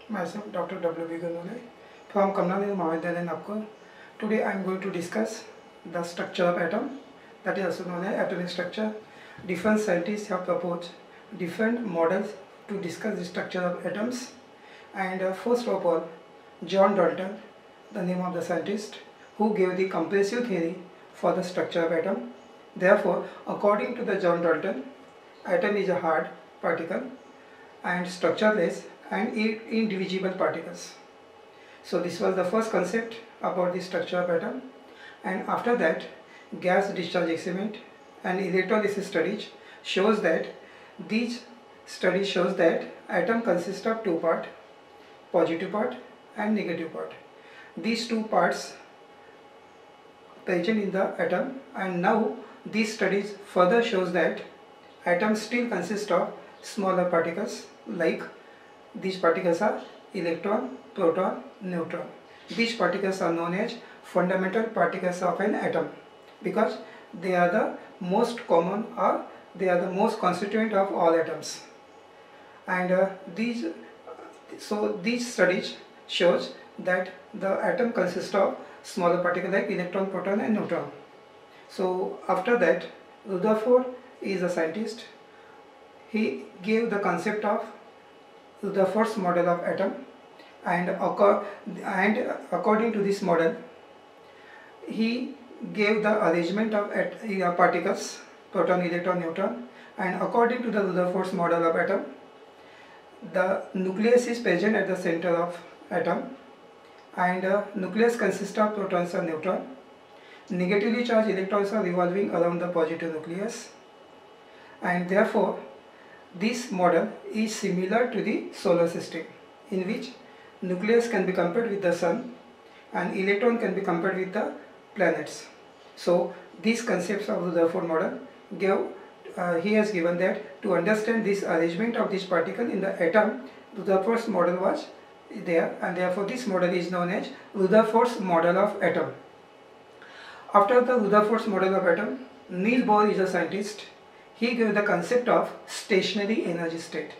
Myself, Dr. W. B. Ganole from Kamlanidhi Mahavidyalaya, Nagpur. Today I am going to discuss the structure of atom, that is also known as atomic structure. Different scientists have proposed different models to discuss the structure of atoms. And first of all, John Dalton, the name of the scientist, who gave the compressive theory for the structure of atom. Therefore, according to the John Dalton, atom is a hard particle and structureless and indivisible particles. So this was the first concept about the structure of atom, and after that gas discharge experiment and electrolysis studies shows that atom consists of two parts, positive part and negative part. These two parts present in the atom, and now these studies further shows that atom still consists of smaller particles, like these particles are electron, proton, neutron. These particles are known as fundamental particles of an atom because they are the most common, or they are the most constituent of all atoms. And these studies shows that the atom consists of smaller particles like electron, proton and neutron. So after that, Rutherford is a scientist. He gave the concept of Rutherford's model of atom, and according to this model, he gave the arrangement of particles, proton, electron, neutron, and according to the Rutherford's model of atom, the nucleus is present at the center of atom, and nucleus consists of protons and neutrons. Negatively charged electrons are revolving around the positive nucleus, and therefore this model is similar to the solar system, in which nucleus can be compared with the sun and electron can be compared with the planets. So these concepts of the Rutherford model he has given that to understand this arrangement of this particle in the atom, Rutherford's model was there, and therefore this model is known as Rutherford's model of atom. After the Rutherford's model of atom, Niels Bohr is a scientist. He gave the concept of stationary energy state.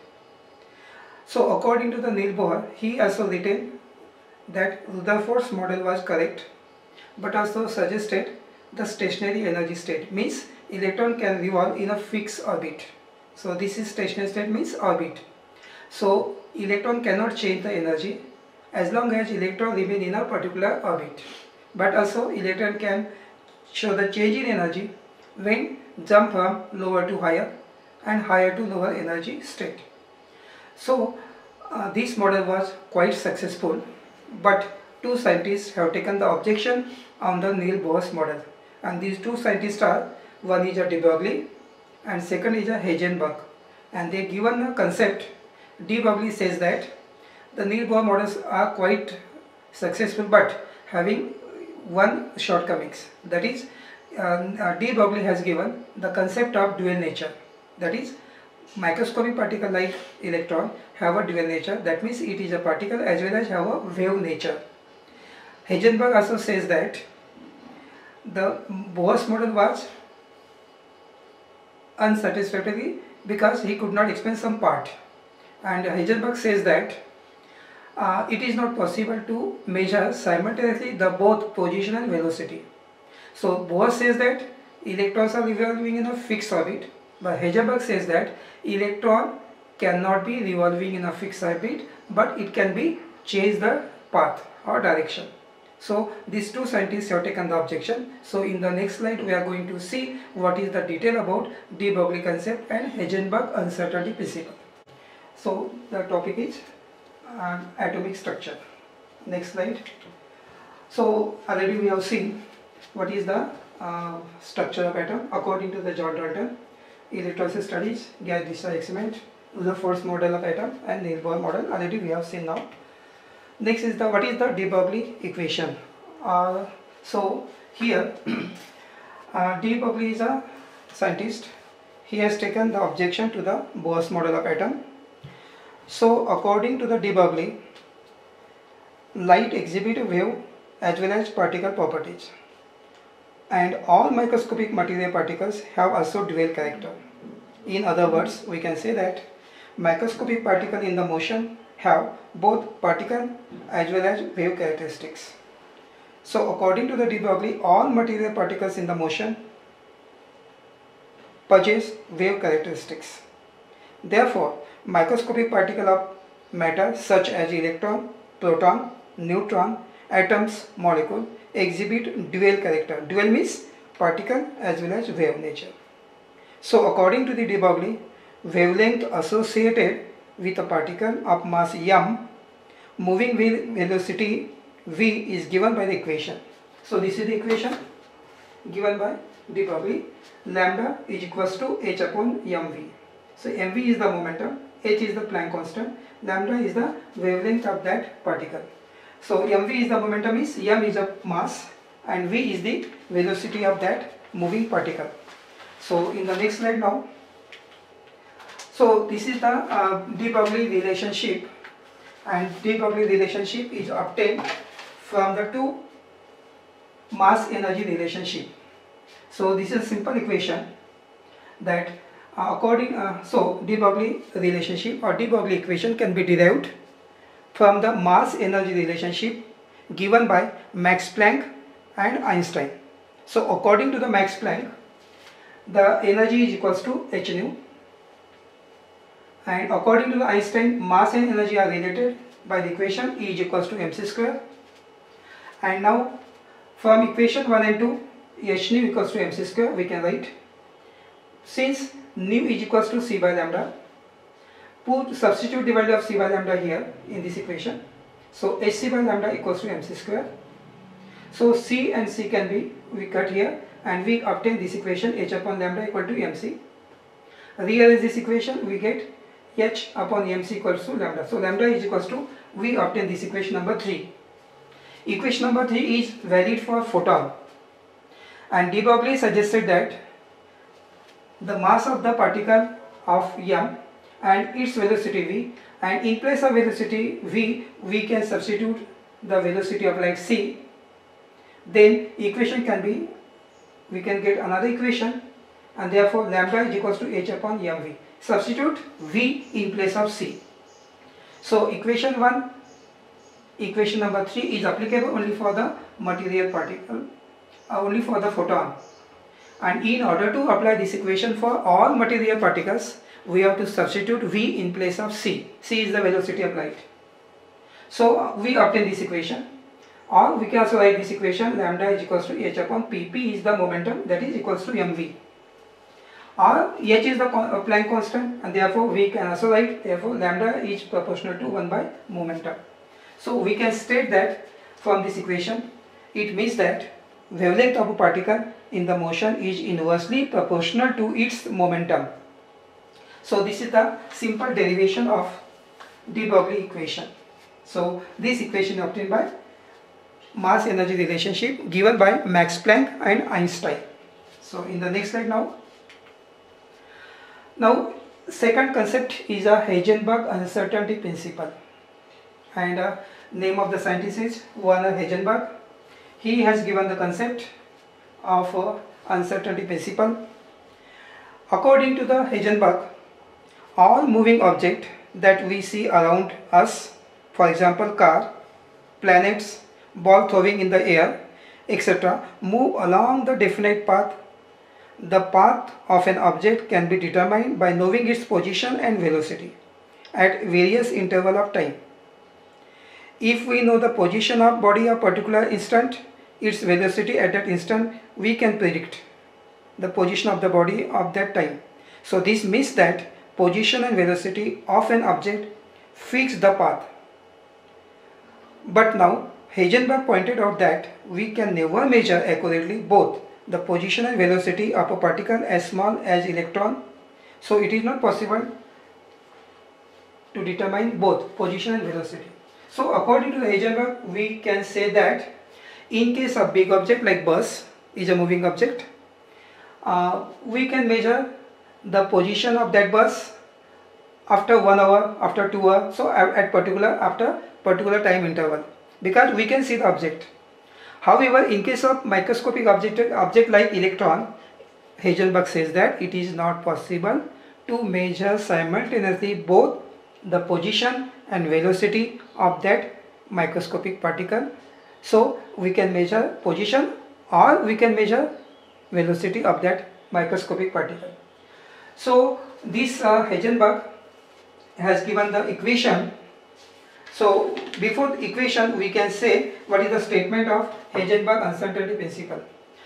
So according to the Niels Bohr, he also written that Rutherford's model was correct, but also suggested the stationary energy state means electron can revolve in a fixed orbit. So this is stationary state means orbit. So electron cannot change the energy as long as electron remain in a particular orbit. But also electron can show the change in energy when jump from lower to higher and higher to lower energy state. So this model was quite successful, but two scientists have taken the objection on the Niels Bohr's model, and these two scientists are, one is a de Broglie and second is a Heisenberg, and they given a concept. De Broglie says that the Niels Bohr models are quite successful but having one shortcomings, that is de Broglie has given the concept of dual nature, that is microscopic particle like electron have a dual nature, that means it is a particle as well as have a wave nature. Heisenberg also says that the Bohr's model was unsatisfactory because he could not explain some part, and Heisenberg says that it is not possible to measure simultaneously the both position and velocity. So Bohr says that electrons are revolving in a fixed orbit, but Heisenberg says that electron cannot be revolving in a fixed orbit, but it can be change the path or direction. So these two scientists have taken the objection. So in the next slide we are going to see what is the detail about de Broglie concept and Heisenberg uncertainty principle. So the topic is atomic structure. Next slide. So already we have seen what is the structure of atom according to the John Dalton, electrolysis studies, gas discharge experiment, Rutherford's model of atom and Niels Bohr model. Already we have seen now. Next is what is the de Broglie equation. So here de Broglie is a scientist. He has taken the objection to the Bohr's model of atom. So according to the de Broglie, light exhibit wave as well as particle properties, and all microscopic material particles have also dual character. In other words, we can say that microscopic particle in the motion have both particle as well as wave characteristics. So according to the de Broglie, all material particles in the motion possess wave characteristics. Therefore, microscopic particles of matter such as electron, proton, neutron, atoms, molecule exhibit dual character. Dual means particle as well as wave nature. So according to the de Broglie, wavelength associated with a particle of mass m moving with velocity v is given by the equation. So this is the equation given by de Broglie. Lambda is equals to h upon mv. So mv is the momentum, h is the Planck constant, lambda is the wavelength of that particle. So mv is the momentum, is m is a mass and v is the velocity of that moving particle. So in the next slide now, so this is the de Broglie relationship, and de Broglie relationship is obtained from the two mass energy relationship. So this is a simple equation that so de Broglie relationship or de Broglie equation can be derived from the mass energy relationship given by Max Planck and Einstein. So according to the Max Planck, the energy is equals to h nu, and according to the Einstein, mass and energy are related by the equation E is equals to mc square. And now from equation 1 and 2, h nu equals to mc square, we can write, since nu is equals to c by lambda, substitute the value of c by lambda here in this equation. So hc by lambda equals to mc square. So c and c can be, we cut here and we obtain this equation h upon lambda equal to mc. Rearrange this equation, we get h upon mc equals to lambda. So lambda is equals to, we obtain this equation number 3. Equation number 3 is valid for photon, and de Broglie suggested that the mass of the particle of m and its velocity v, and in place of velocity v we can substitute the velocity of like c. Then equation can be, we can get another equation, and therefore lambda is equals to h upon mv. Substitute v in place of c. So equation 1, equation number 3 is applicable only for the material particle, only for the photon. And in order to apply this equation for all material particles, we have to substitute v in place of c. C is the velocity of light. So we obtain this equation. Or we can also write this equation, lambda is equals to h upon pp is the momentum, that is equals to mv. Or h is the Planck constant, and therefore we can also write, therefore lambda is proportional to 1 by momentum. So we can state that from this equation, it means that wavelength of a particle in the motion is inversely proportional to its momentum. So this is the simple derivation of de Broglie equation. So this equation is obtained by mass energy relationship given by Max Planck and Einstein. So in the next slide now. Now second concept is a Heisenberg uncertainty principle, and name of the scientist is Werner Heisenberg. He has given the concept of uncertainty principle. According to the Heisenberg, all moving objects that we see around us, for example car, planets, ball throwing in the air, etc., move along the definite path. The path of an object can be determined by knowing its position and velocity at various interval of time. If we know the position of body at a particular instant, its velocity at that instant, we can predict the position of the body of that time. So this means that position and velocity of an object fix the path. But now Heisenberg pointed out that we can never measure accurately both the position and velocity of a particle as small as electron. So it is not possible to determine both position and velocity. So according to Heisenberg, we can say that in case of big object like bus is a moving object, we can measure the position of that bus after 1 hour, after 2 hours, so after particular time interval, because we can see the object. However, in case of microscopic object like electron, Heisenberg says that it is not possible to measure simultaneously both the position and velocity of that microscopic particle. So we can measure position or we can measure velocity of that microscopic particle. So this Heisenberg has given the equation. So before the equation we can say what is the statement of Heisenberg uncertainty principle.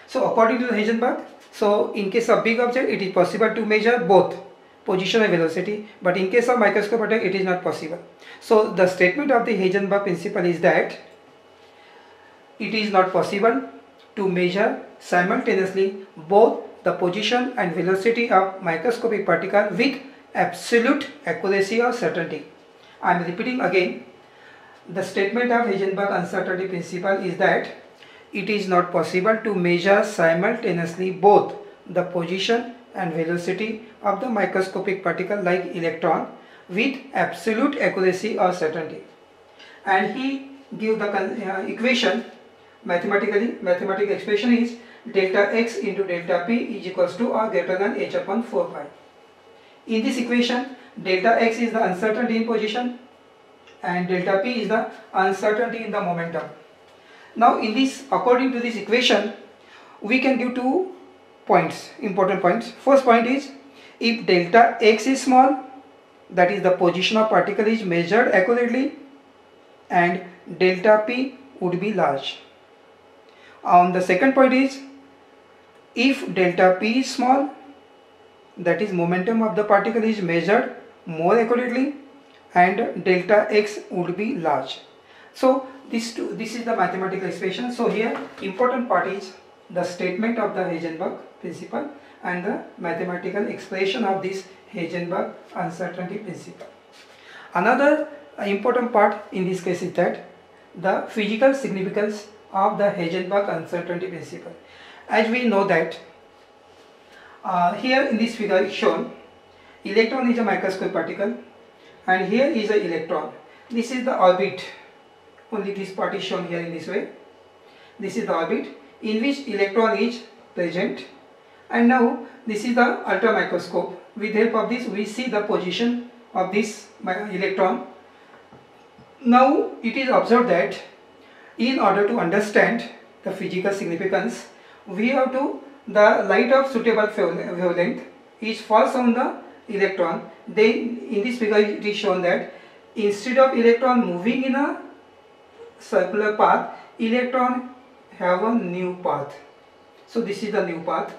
So according to the Heisenberg, so in case of big object it is possible to measure both position and velocity, but in case of microscopic particle it is not possible. So the statement of the Heisenberg principle is that it is not possible to measure simultaneously both the position and velocity of microscopic particle with absolute accuracy or certainty. I am repeating again, the statement of Heisenberg uncertainty principle is that it is not possible to measure simultaneously both the position and velocity of the microscopic particle like electron with absolute accuracy or certainty. And he gives the equation mathematically. Mathematical expression is delta x into delta p is equals to or greater than h upon 4 pi. In this equation, delta x is the uncertainty in position and delta p is the uncertainty in the momentum. Now in this, according to this equation, we can give 2 points, important points. First point is, if delta x is small, that is the position of particle is measured accurately, and delta p would be large. The second point is, if delta p is small, that is momentum of the particle is measured more accurately and delta x would be large. So this is the mathematical expression. So here important part is the statement of the Heisenberg principle and the mathematical expression of this Heisenberg uncertainty principle. Another important part in this case is that the physical significance of the Heisenberg uncertainty principle. As we know that here in this figure is shown electron is a microscopic particle and here is an electron. This is the orbit, only this part is shown here in this way. This is the orbit in which electron is present, and now this is the ultra microscope. With the help of this we see the position of this electron. Now it is observed that in order to understand the physical significance, we have to, the light of suitable wavelength is falls on the electron. Then in this figure it is shown that instead of electron moving in a circular path, electron have a new path. So this is the new path.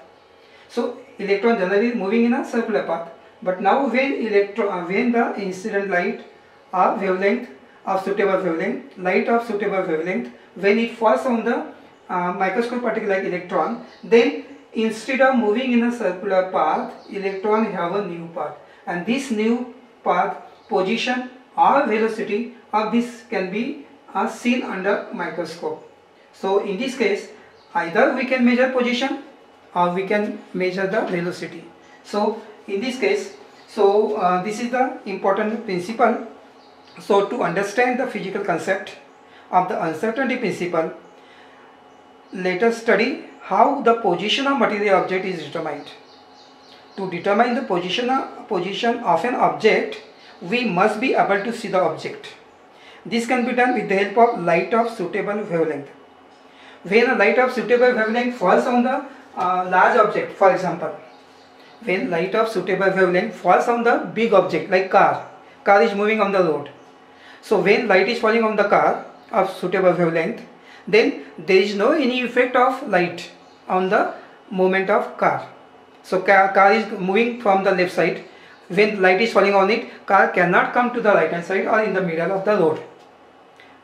So electron generally moving in a circular path, but now when the incident light of wavelength of suitable wavelength, light of suitable wavelength, when it falls on the microscopic particle like electron, then instead of moving in a circular path, electron have a new path, and this new path, position or velocity of this can be seen under microscope. So in this case, either we can measure position or we can measure the velocity. So in this case, so this is the important principle. So to understand the physical concept of the uncertainty principle, let us study how the position of material object is determined. To determine the position of an object, we must be able to see the object. This can be done with the help of light of suitable wavelength. When a light of suitable wavelength falls on the large object, for example, when light of suitable wavelength falls on the big object like car is moving on the road. So when light is falling on the car of suitable wavelength, then there is no any effect of light on the movement of car. So car is moving from the left side. When light is falling on it, car cannot come to the right hand side or in the middle of the road.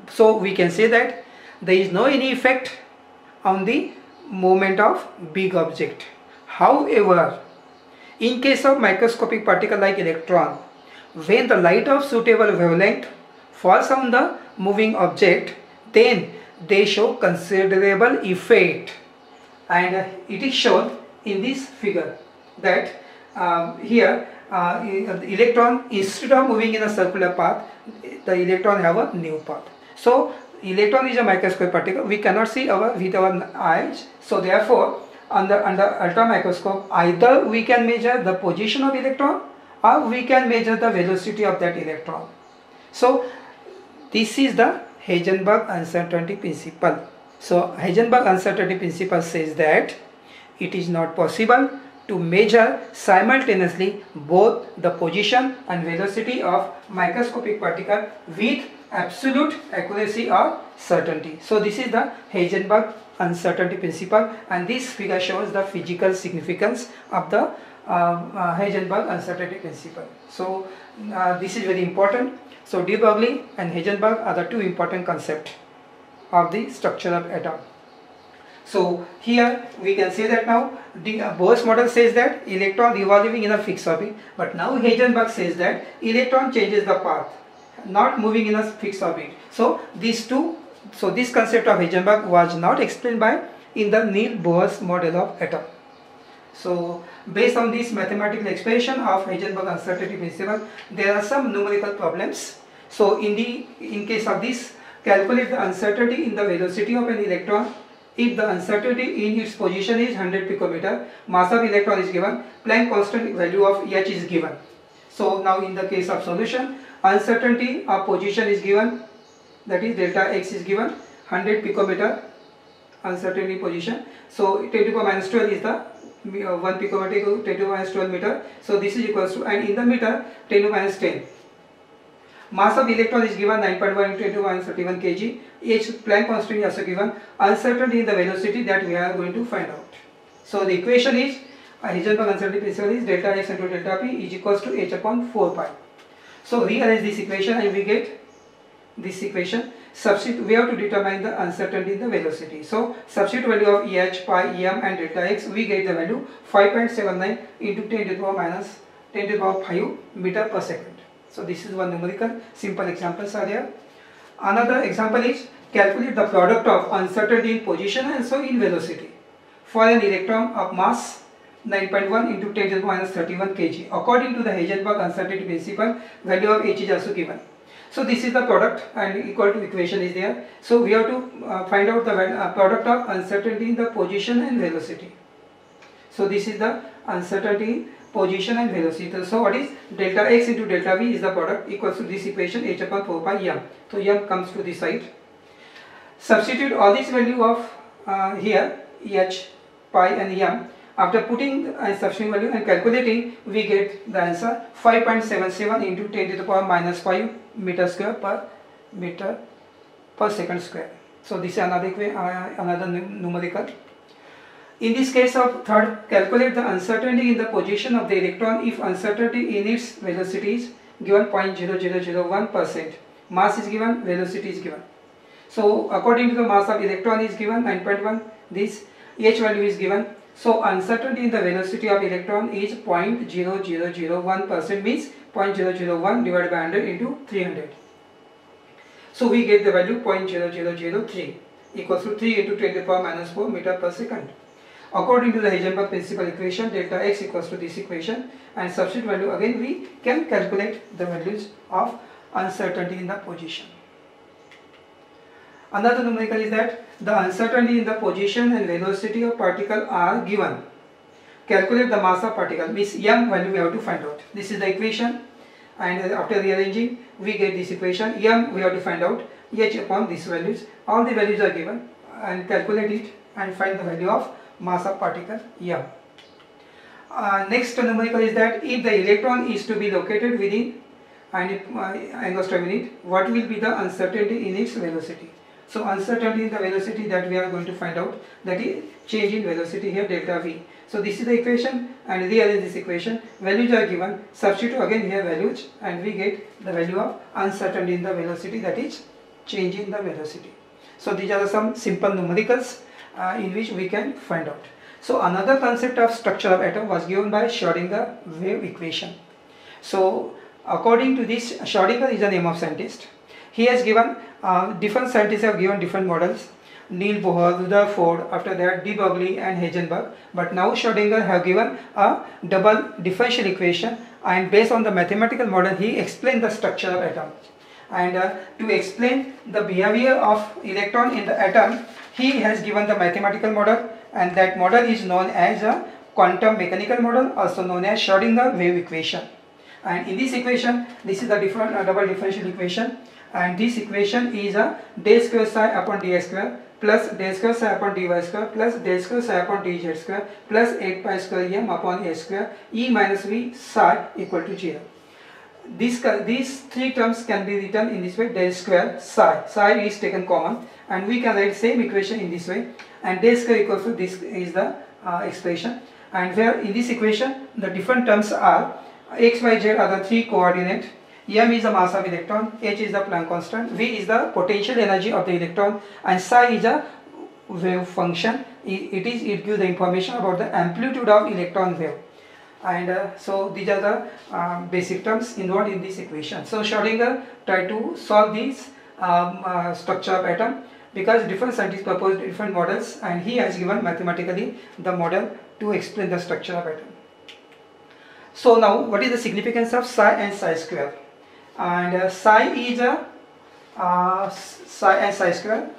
So we can say that there is no any effect on the movement of big object. However, in case of microscopic particle like electron, when the light of suitable wavelength falls on the moving object, then they show considerable effect, and it is shown in this figure that here the electron, instead of moving in a circular path, the electron have a new path. So electron is a microscopic particle, we cannot see with our eyes. So therefore under ultra microscope, either we can measure the position of electron or we can measure the velocity of that electron. So this is the Heisenberg uncertainty principle. So Heisenberg uncertainty principle says that it is not possible to measure simultaneously both the position and velocity of microscopic particle with absolute accuracy or certainty. So this is the Heisenberg uncertainty principle, and this figure shows the physical significance of the Heisenberg uncertainty principle. So this is very important. So de Broglie and Heisenberg are the two important concepts of the structure of atom. So here we can say that now the Bohr's model says that electron revolving in a fixed orbit, but now Heisenberg says that electron changes the path, not moving in a fixed orbit. So this concept of Heisenberg was not explained by in the Niels Bohr's model of atom. So based on this mathematical expression of Heisenberg uncertainty principle, there are some numerical problems. So in case of this, calculate the uncertainty in the velocity of an electron. If the uncertainty in its position is 100 picometer, mass of electron is given, Planck constant value of h is given. So now in the case of solution, uncertainty of position is given, that is delta x is given, 100 picometer uncertainty position. So 10 to the power minus 12 is the 1 picometer equals 10 to the power minus 12 meter. So this is equals to, and in the meter 10 to the minus 10. Mass of electron is given 9.1 into 10 to the minus 31 kg. H Planck constant is also given. Uncertainty in the velocity that we are going to find out. So the equation is Heisenberg uncertainty principle is delta x into delta p is equals to h upon 4 pi. So rearrange this equation and we get this equation. Substitute, we have to determine the uncertainty in the velocity. So substitute value of eh, pi, em and delta x, we get the value 5.79 into 10 to the power minus 10 to the power 5 meter per second. So this is one numerical, simple examples are there. Another example is calculate the product of uncertainty in position and so in velocity for an electron of mass 9.1 into 10 to the minus 31 kg. According to the Heisenberg uncertainty principle, value of h is also given. So this is the product and equal to equation is there. So we have to find out the product of uncertainty in the position and velocity. So this is the uncertainty position and velocity. So what is delta x into delta v is the product equals to this equation h upon 4 pi m. So m comes to this side. Substitute all this value of here h, pi and m. After putting and substituting value and calculating, we get the answer 5.77 into 10 to the power minus 5 meter square per meter per second square. So this is another numerical. In this case of third, calculate the uncertainty in the position of the electron if uncertainty in its velocity is given 0.0001%. Mass is given, velocity is given. So according to the mass of electron is given 9.1, this h value is given. So uncertainty in the velocity of electron is 0.0001%, means 0.001 divided by 100 into 300. So we get the value 0.0003 equals to 3 into 10 to the power minus 4 meter per second. According to the Heisenberg principle equation, delta x equals to this equation, and substitute value again we can calculate the values of uncertainty in the position. Another numerical is that the uncertainty in the position and velocity of particle are given. Calculate the mass of particle, means m value we have to find out. This is the equation, and after rearranging we get this equation. M we have to find out, h upon these values. All the values are given and calculate it and find the value of mass of particle m. Next numerical is that if the electron is to be located within an angstrom unit, what will be the uncertainty in its velocity? So uncertainty in the velocity that we are going to find out, that is change in velocity here delta v. So this is the equation and rearrange this equation. Values are given, substitute again here values and we get the value of uncertainty in the velocity, that is change in the velocity. So these are some simple numericals in which we can find out. So another concept of structure of atom was given by Schrödinger wave equation. So according to this, Schrödinger is the name of scientist. He has given, different scientists have given different models. Niels Bohr, Rutherford, after that de Broglie and Heisenberg. But now Schrödinger have given a double differential equation, and based on the mathematical model he explained the structure of atom. And to explain the behavior of electron in the atom, he has given the mathematical model, and that model is known as a quantum mechanical model, also known as Schrödinger wave equation. And in this equation, this is the different double differential equation, and this equation is a del square psi upon dx square plus del square psi upon dy square plus del square psi upon dz square plus 8 pi square m upon a square e minus v psi equal to 0. These three terms can be written in this way: del square psi is taken common, and we can write same equation in this way, and del square equals to this is the expression. And where in this equation the different terms are x, y, z are the three coordinate, m is the mass of electron, h is the Planck constant, v is the potential energy of the electron, and psi is a wave function. It gives the information about the amplitude of electron wave. And so these are the basic terms involved in this equation. So Schrödinger tried to solve this structure of atom, because different scientists proposed different models, and he has given mathematically the model to explain the structure of atom. So now, what is the significance of psi and psi square? And psi is a psi and psi square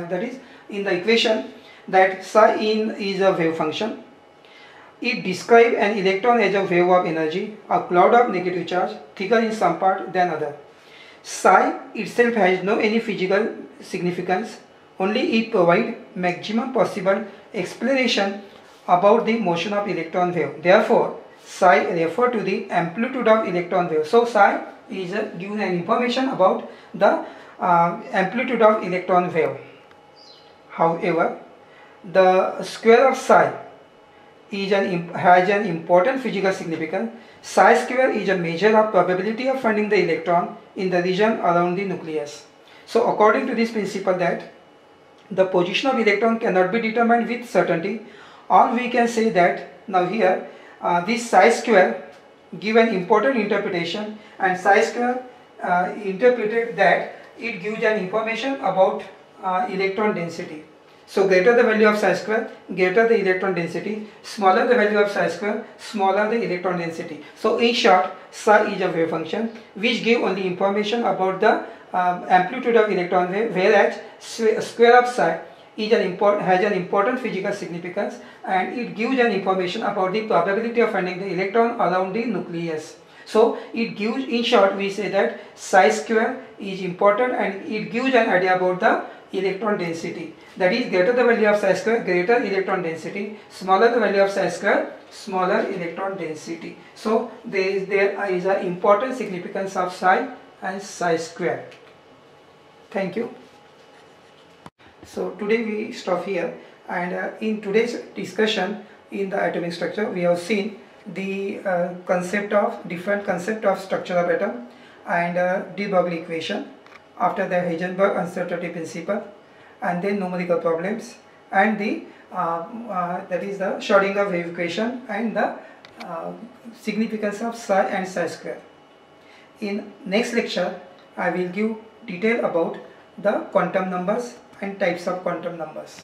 that is in the equation that psi is a wave function. It describes an electron as a wave of energy, a cloud of negative charge, thicker in some part than other. Psi itself has no any physical significance, only it provides maximum possible explanation about the motion of electron wave. Therefore, psi refers to the amplitude of electron wave. So psi is given an information about the amplitude of electron wave. However, the square of psi has an important physical significance. Psi square is a measure of probability of finding the electron in the region around the nucleus. So according to this principle that the position of electron cannot be determined with certainty, or we can say that now here this psi square give an important interpretation, and psi square interpreted that it gives an information about electron density. So greater the value of psi square, greater the electron density, smaller the value of psi square, smaller the electron density. So in short, psi is a wave function which gives only information about the amplitude of electron wave, whereas square of psi is has an important physical significance, and it gives an information about the probability of finding the electron around the nucleus. So it gives, in short, we say that psi square is important, and it gives an idea about the electron density. That is, greater the value of psi square, greater electron density, smaller the value of psi square, smaller electron density. So there is an important significance of psi and psi square. Thank you. So today we stop here, and in today's discussion in the atomic structure we have seen the different concept of structure of atom, and de Broglie equation, after the Heisenberg uncertainty principle, and then numerical problems, and the that is the Schrödinger wave equation, and the significance of psi and psi square. In next lecture I will give detail about the quantum numbers and types of quantum numbers.